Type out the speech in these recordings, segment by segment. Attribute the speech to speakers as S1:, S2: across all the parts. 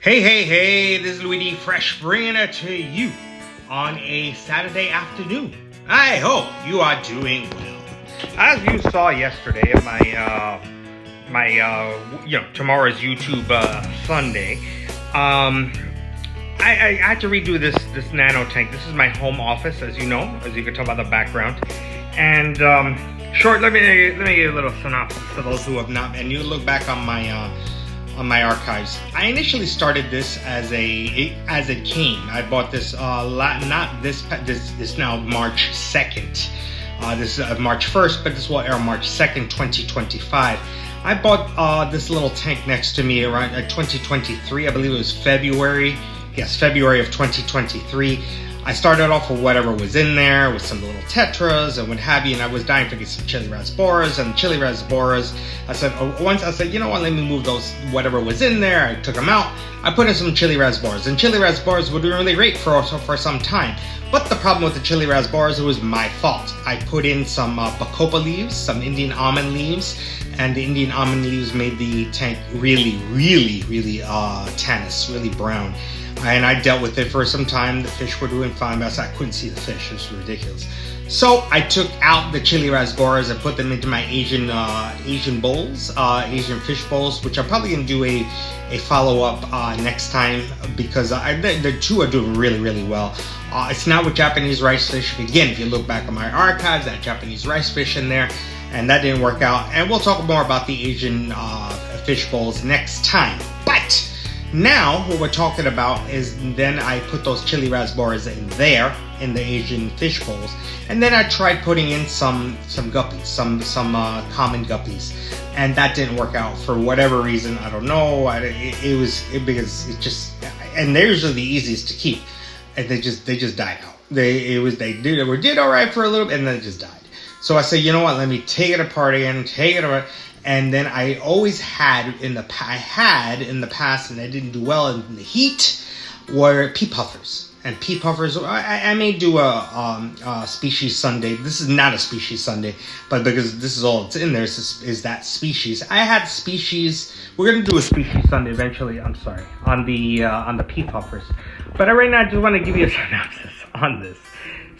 S1: Hey, this is Luigi Fresh bringing it to you on a Saturday afternoon. I hope you are doing well. As you saw yesterday in tomorrow's YouTube Sunday, I had to redo this nano tank. This is my home office, as you know, as you can tell by the background. And let me give you a little synopsis for those who have not, and you look back on my archives. I initially started this as it came. I bought this this now March 2nd. This is March 1st, but this will air March 2nd, 2025. I bought this little tank next to me around 2023. I believe it was February. Yes, February of 2023. I started off with whatever was in there, with some little tetras and what have you, and I was dying to get some chili rasboras. And chili rasboras, I said, you know what, let me move those, whatever was in there. I took them out. I put in some chili rasboras, and chili rasboras were doing really great for some time. But the problem with the chili rasboras, it was my fault. I put in some bacopa leaves, some Indian almond leaves, and the Indian almond leaves made the tank really tannous, really brown. And I dealt with it for some time. The fish were doing fine, but I couldn't see the fish. It was ridiculous. So I took out the chili rasboras and put them into my Asian bowls, Asian fish bowls, which I'm probably going to do a follow-up next time, because the two are doing really well. It's not with Japanese rice fish. Again, if you look back on my archives, that Japanese rice fish in there, and that didn't work out. And we'll talk more about the Asian fish bowls next time. But now, what we're talking about is, then I put those chili rasboras in there, in the Asian fish bowls, and then I tried putting in some guppies, some common guppies, and that didn't work out for whatever reason. I don't know. Because it just, and they're usually the easiest to keep, and they just died out. They did all right for a little bit, and then it just died. So I said, you know what? Let me take it apart again, And then I always had in the past, and I didn't do well in the heat, were pea puffers. And pea puffers, I may do a species Sunday. This is not a species Sunday, but because this is all that's in there is that species. I had species. We're gonna do a species Sunday eventually. I'm sorry, on the pea puffers. But right now, I just want to give you a synopsis on this.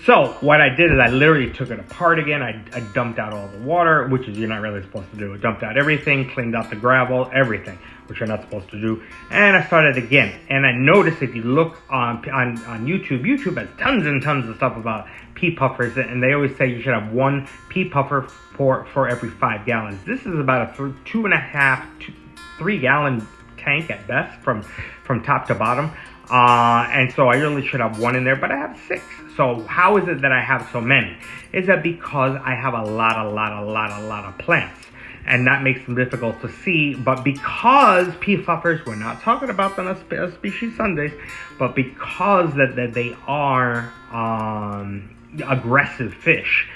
S1: So what I did is I literally took it apart again. I dumped out all the water, which is you're not really supposed to do. I dumped out everything, cleaned out the gravel, everything, which you're not supposed to do. And I started again. And I noticed if you look on YouTube has tons and tons of stuff about pea puffers. And they always say you should have one pea puffer for every 5 gallons. This is about a 3 gallon tank at best from top to bottom. And so I really should have one in there, but I have 6. So how is it that I have so many? Is that because I have a lot of plants, and that makes them difficult to see. But because pea puffers, we're not talking about them as species Sundays, but because that they are aggressive fish,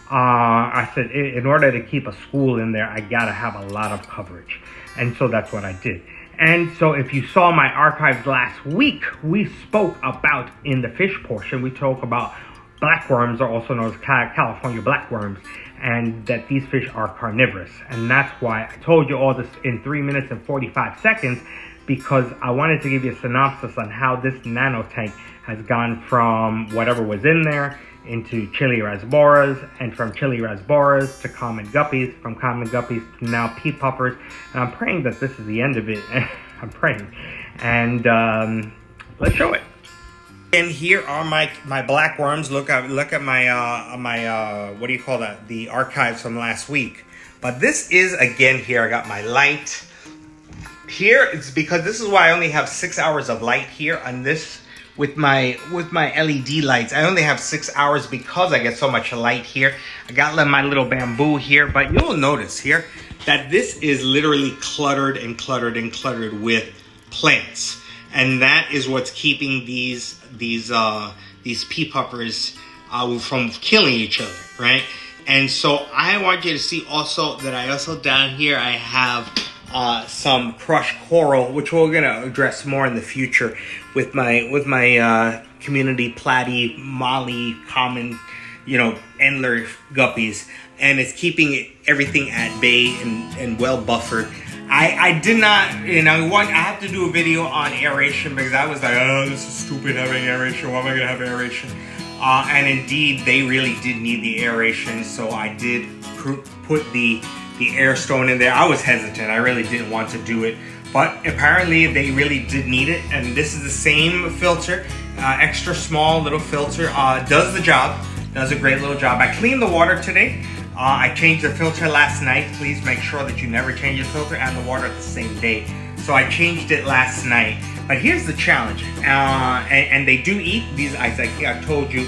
S1: I said in order to keep a school in there, I gotta have a lot of coverage, and so that's what I did. And so if you saw my archives last week, we spoke about, in the fish portion, we talk about blackworms, or also known as California blackworms, and that these fish are carnivorous. And that's why I told you all this in 3 minutes and 45 seconds, because I wanted to give you a synopsis on how this nano tank has gone from whatever was in there into chili rasboras, and from chili rasboras to common guppies, from common guppies to now pea puffers. And I'm praying that this is the end of it. I'm praying. And let's show it. And here are my blackworms. Look at my what do you call that? The archives from last week. But this is, again, here I got my light. Here it's because this is why I only have 6 hours of light here on this. With my LED lights, I only have 6 hours because I get so much light here. I got my little bamboo here, but you'll notice here that this is literally cluttered with plants, and that is what's keeping these pea puffers from killing each other, right? And so I want you to see also that I also down here I have some crushed coral, which we're gonna address more in the future with my community platy, molly, common, endler guppies, and it's keeping everything at bay and well buffered. I did not, you know, I have to do a video on aeration because I was like, oh, this is stupid having aeration. Why am I going to have aeration? And indeed, they really did need the aeration, so I did put the air stone in there. I was hesitant. I really didn't want to do it, but apparently they really did need it. And this is the same filter, extra small little filter. Does the job. Does a great little job. I cleaned the water today. I changed the filter last night. Please make sure that you never change your filter and the water at the same day. So I changed it last night. But here's the challenge. And they do eat these, I told you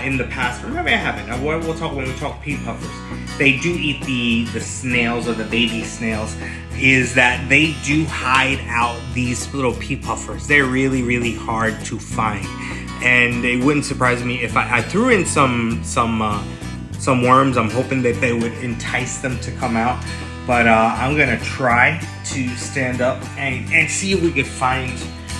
S1: in the past. Remember, I haven't. We'll talk when we talk pea puffers. They do eat the snails or the baby snails. Is that they do hide out these little pea puffers. They're really, really hard to find. And it wouldn't surprise me if I threw in some worms. I'm hoping that they would entice them to come out. But I'm gonna try to stand up and see if we could find,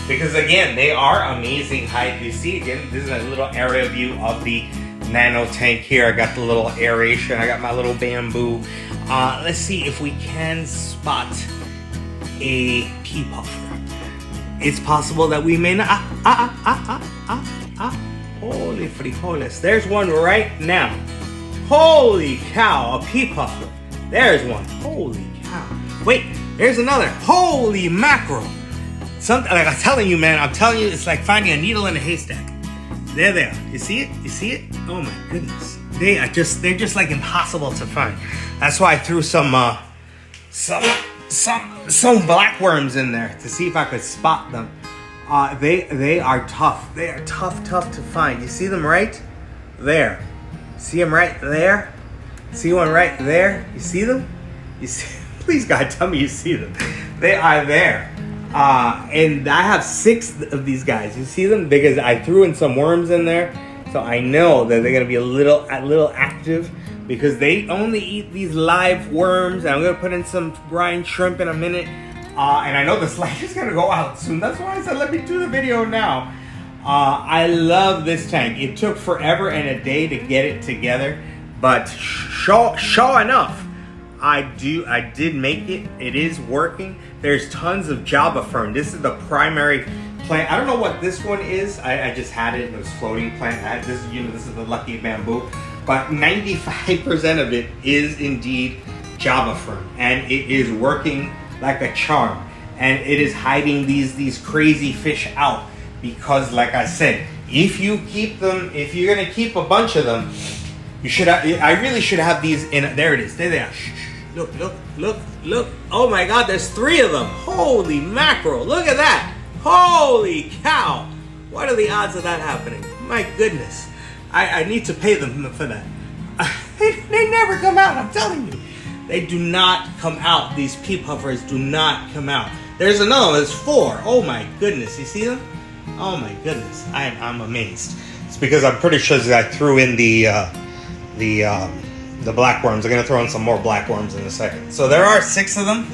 S1: because again, they are amazing hide. You see, again, this is a little area view of the nano tank here. I got the little aeration, I got my little bamboo. Let's see if we can spot a pea puffer. It's possible that we may not. Holy frijoles. There's one right now. Holy cow, a pea puffer. There's one. Holy cow. Wait, there's another. Holy mackerel. Something like I'm telling you, man. I'm telling you, it's like finding a needle in a haystack. There they are. You see it? You see it? Oh my goodness. They're just like impossible to find. That's why I threw some black worms in there to see if I could spot them. They are tough. They are tough to find. You see them right there? See them right there? See one right there? You see them? You see? Please, God, tell me you see them. They are there. And I have 6 of these guys. You see them? Because I threw in some worms in there. So I know that they're going to be a little active because they only eat these live worms. And I'm going to put in some brine shrimp in a minute. And I know the slide is going to go out soon. That's why I said let me do the video now. I love this tank. It took forever and a day to get it together. But sure enough, I did make it. It is working. There's tons of Java fern. This is the primary plant. I don't know what this one is. I just had it. It was floating plant. This is the lucky bamboo. But 95% of it is indeed Java fern. And it is working like a charm. And it is hiding these crazy fish out. Because like I said, if you keep them, if you're going to keep a bunch of them, you should have, I really should have these in, there it is, there they are. Look. Oh my God, there's 3 of them. Holy mackerel, look at that. Holy cow. What are the odds of that happening? My goodness. I need to pay them for that. They never come out, I'm telling you. They do not come out. These pea puffers do not come out. There's another one, there's 4. Oh my goodness, you see them? Oh my goodness, I'm amazed. It's because I'm pretty sure that I threw in the black worms. I'm gonna throw in some more black worms in a second. So there are 6 of them.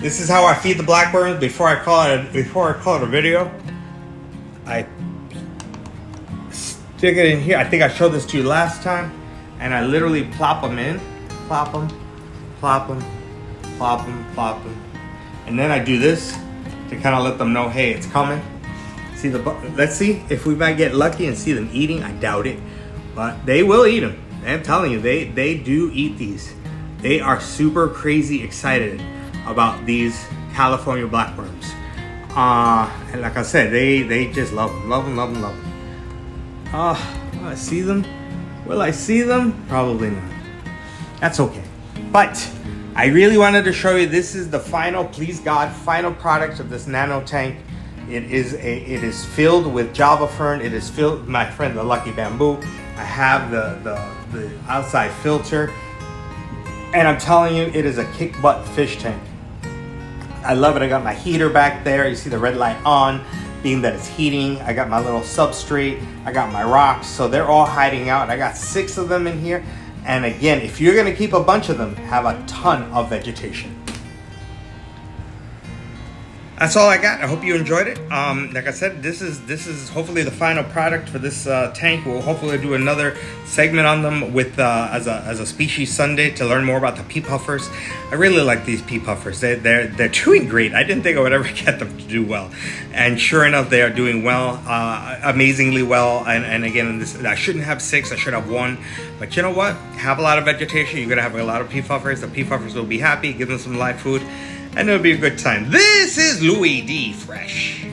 S1: This is how I feed the black worms before I call it a video. I stick it in here. I think I showed this to you last time, and I literally plop them in, plop them, and then I do this to kind of let them know, hey, it's coming. See let's see if we might get lucky and see them eating. I doubt it, but they will eat them. I'm telling you, they do eat these. They are super crazy excited about these California blackworms. And like I said, they just love them. Will I see them? Will I see them? Probably not. That's okay. But I really wanted to show you, this is the final, please God, final product of this nano tank. It is filled with Java fern. It is filled with my friend the lucky bamboo. I have the outside filter, and I'm telling you, it is a kick butt fish tank. I love it. I got my heater back there. You see the red light on, being that it's heating. I got my little substrate. I got my rocks, so they're all hiding out. I got 6 of them in here, and again, if you're gonna keep a bunch of them, have a ton of vegetation. That's all I got. I hope you enjoyed it. Like I said, this is hopefully the final product for this tank. We'll hopefully do another segment on them with as a species Sunday to learn more about the pea puffers. I really like these pea puffers. They're doing great. I didn't think I would ever get them to do well, and sure enough, they are doing well, amazingly well. And again, I shouldn't have 6. I should have 1. But you know what? Have a lot of vegetation. You're gonna have a lot of pea puffers. The pea puffers will be happy. Give them some live food, and it'll be a good time. This is Louis D. Fresh.